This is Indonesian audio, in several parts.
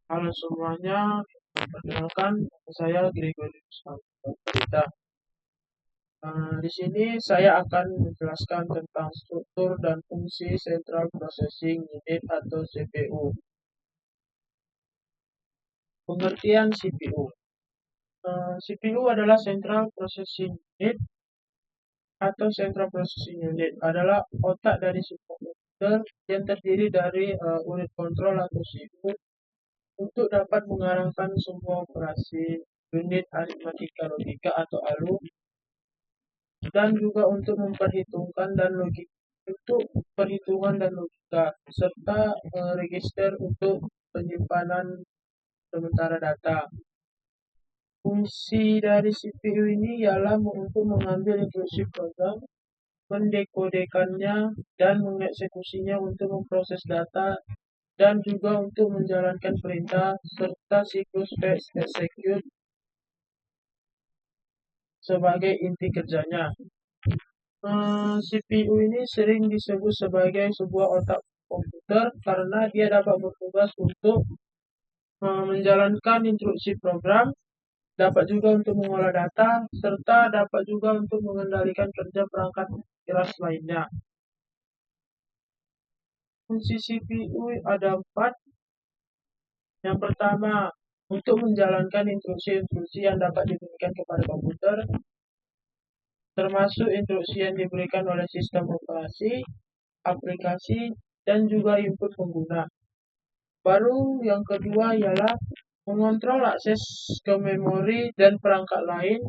Halo semuanya, perkenalkan saya Gregorius Alberta. Di sini saya akan menjelaskan tentang struktur dan fungsi Central Processing Unit atau CPU. Pengertian CPU. CPU adalah Central Processing Unit atau Central Processing Unit adalah otak dari sebuah komputer yang terdiri dari unit kontrol atau CPU untuk dapat mengarahkan semua operasi unit aritmatika logika atau ALU dan juga untuk memperhitungkan dan logik untuk perhitungan dan logika serta register untuk penyimpanan sementara data. Fungsi dari CPU ini ialah untuk mengambil instruksi program, mendekodekannya dan mengeksekusinya untuk memproses data dan juga untuk menjalankan perintah serta siklus fetch execute sebagai inti kerjanya. CPU ini sering disebut sebagai sebuah otak komputer karena dia dapat bertugas untuk menjalankan instruksi program, dapat juga untuk mengolah data, serta dapat juga untuk mengendalikan kerja perangkat keras lainnya. Fungsi CPU ada 4. Yang pertama, untuk menjalankan instruksi-instruksi yang dapat diberikan kepada komputer, termasuk instruksi yang diberikan oleh sistem operasi, aplikasi, dan juga input pengguna. Baru yang kedua ialah mengontrol akses ke memori dan perangkat lain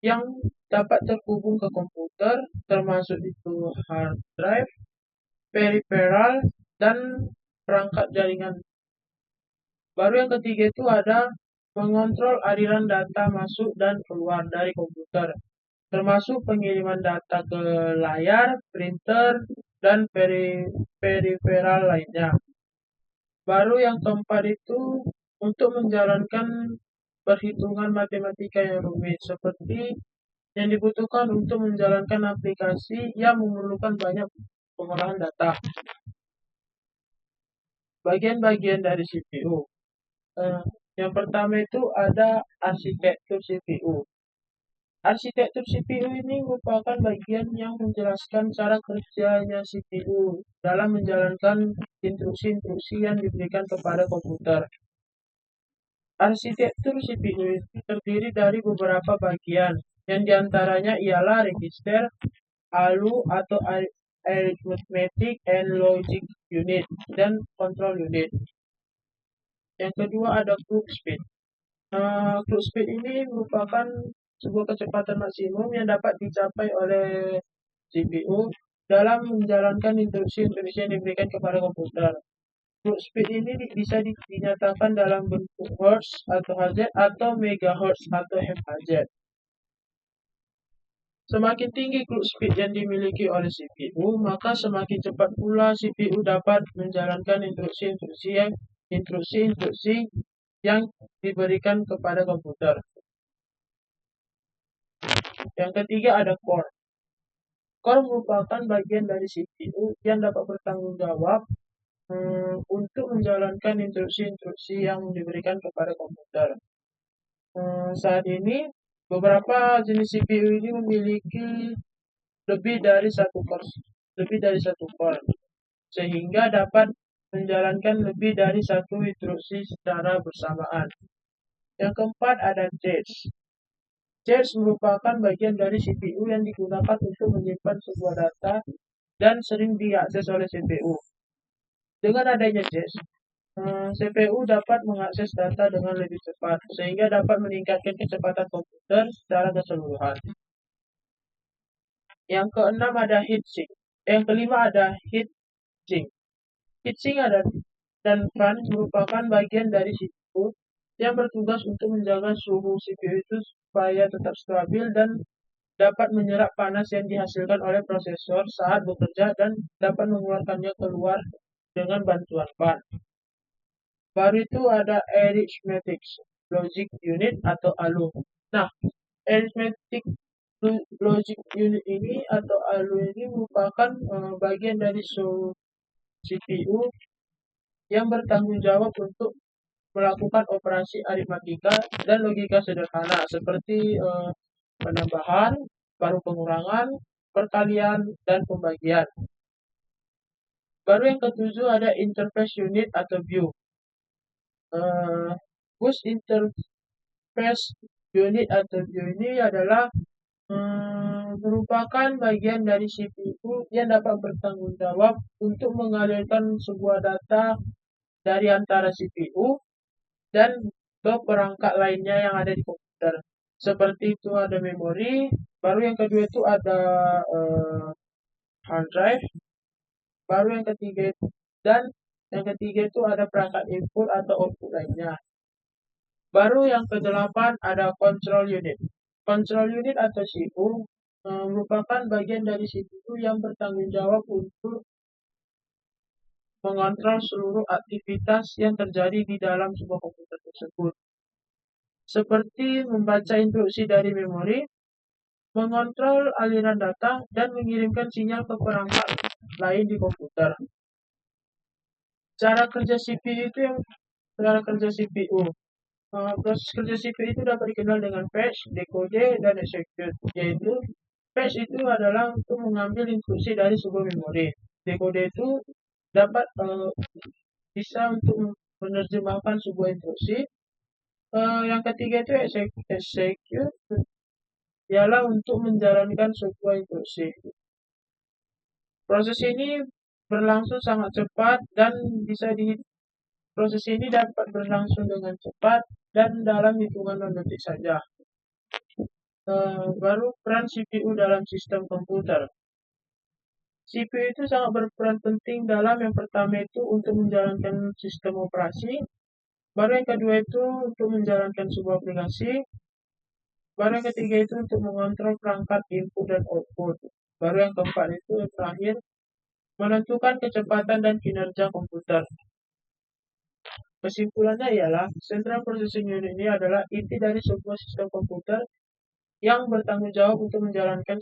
yang dapat terhubung ke komputer, termasuk itu hard drive, peripheral, dan perangkat jaringan. Baru yang ketiga itu ada mengontrol aliran data masuk dan keluar dari komputer, termasuk pengiriman data ke layar, printer, dan peripheral lainnya. Baru yang keempat itu untuk menjalankan perhitungan matematika yang rumit seperti yang dibutuhkan untuk menjalankan aplikasi yang memerlukan banyak pengolahan data. Bagian-bagian dari CPU. Yang pertama itu ada arsitektur CPU. Arsitektur CPU ini merupakan bagian yang menjelaskan cara kerjanya CPU dalam menjalankan instruksi-instruksi yang diberikan kepada komputer. Arsitektur CPU itu terdiri dari beberapa bagian, yang diantaranya ialah register, ALU atau Arithmetic and Logic Unit, dan Control Unit. Yang kedua ada clock speed. Clock speed ini merupakan sebuah kecepatan maksimum yang dapat dicapai oleh CPU dalam menjalankan instruksi-instruksi yang diberikan kepada komputer. Clock speed ini bisa dinyatakan dalam bentuk hertz atau Hz atau megahertz atau MHz. Semakin tinggi clock speed yang dimiliki oleh CPU, maka semakin cepat pula CPU dapat menjalankan instruksi-instruksi yang diberikan kepada komputer. Yang ketiga ada core. Core merupakan bagian dari CPU yang dapat bertanggung jawab untuk menjalankan instruksi-instruksi yang diberikan kepada komputer. Saat ini beberapa jenis CPU ini memiliki lebih dari satu core, sehingga dapat menjalankan lebih dari satu instruksi secara bersamaan. Yang keempat ada cache. Cache merupakan bagian dari CPU yang digunakan untuk menyimpan sebuah data dan sering diakses oleh CPU. Dengan adanya cache, CPU dapat mengakses data dengan lebih cepat, sehingga dapat meningkatkan kecepatan komputer secara keseluruhan. Yang keenam ada heatsink. Yang kelima ada heatsink. Heatsink dan fan merupakan bagian dari CPU yang bertugas untuk menjaga suhu CPU itu supaya tetap stabil dan dapat menyerap panas yang dihasilkan oleh prosesor saat bekerja dan dapat mengeluarkannya keluar dengan bantuan fan. Baru itu ada Arithmetic Logic Unit atau ALU. Nah, Arithmetic Logic Unit ini atau ALU ini merupakan bagian dari CPU yang bertanggung jawab untuk melakukan operasi aritmatika dan logika sederhana seperti penambahan, baru pengurangan, perkalian, dan pembagian. Baru yang ketujuh ada interface unit atau view. Bus interface unit atau view ini adalah merupakan bagian dari CPU yang dapat bertanggung jawab untuk mengalirkan sebuah data dari antara CPU dan ke perangkat lainnya yang ada di komputer. Seperti itu ada memori, baru yang kedua itu ada hard drive, baru yang ketiga itu ada perangkat input atau output lainnya. Baru yang kedelapan ada control unit. Control unit atau CPU merupakan bagian dari CPU yang bertanggung jawab untuk mengontrol seluruh aktivitas yang terjadi di dalam sebuah komputer tersebut. Seperti membaca instruksi dari memori, mengontrol aliran data, dan mengirimkan sinyal ke perangkat lain di komputer. Cara kerja CPU. Proses kerja CPU itu dapat dikenal dengan fetch, decode, dan execute. Yaitu fetch itu adalah untuk mengambil instruksi dari sebuah memori. Decode itu dapat bisa untuk menerjemahkan sebuah instruksi. Yang ketiga itu execute ialah untuk menjalankan sebuah instruksi. Proses ini berlangsung sangat cepat dan proses ini dapat berlangsung dengan cepat dan dalam hitungan detik saja. Baru peran CPU dalam sistem komputer. CPU itu sangat berperan penting dalam yang pertama itu untuk menjalankan sistem operasi, baru yang kedua itu untuk menjalankan sebuah aplikasi, baru yang ketiga itu untuk mengontrol perangkat input dan output, baru yang keempat itu yang terakhir menentukan kecepatan dan kinerja komputer. Kesimpulannya ialah Central Processing Unit ini adalah inti dari sebuah sistem komputer yang bertanggung jawab untuk menjalankan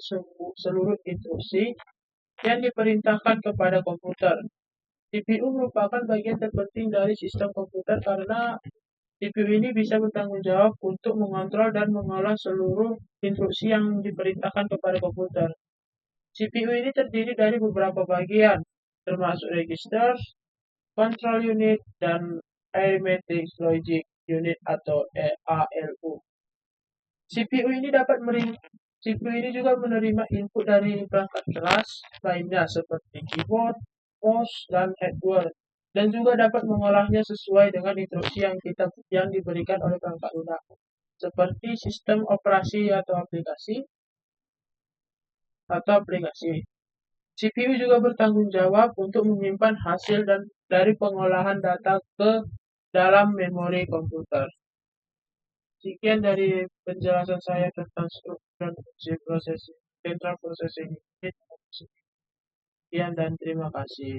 seluruh instruksi yang diperintahkan kepada komputer. CPU merupakan bagian terpenting dari sistem komputer karena CPU ini bisa bertanggung jawab untuk mengontrol dan mengolah seluruh instruksi yang diperintahkan kepada komputer. CPU ini terdiri dari beberapa bagian, termasuk register, control unit, dan arithmetic logic unit atau ALU. CPU ini juga menerima input dari perangkat keras lainnya seperti keyboard, mouse, dan hardware, dan juga dapat mengolahnya sesuai dengan instruksi yang diberikan oleh perangkat lunak, seperti sistem operasi atau aplikasi. CPU juga bertanggung jawab untuk menyimpan hasil dari pengolahan data ke dalam memori komputer. Sekian dari penjelasan saya tentang struktur dan fungsi Central Processing Unit. Sekian dan terima kasih.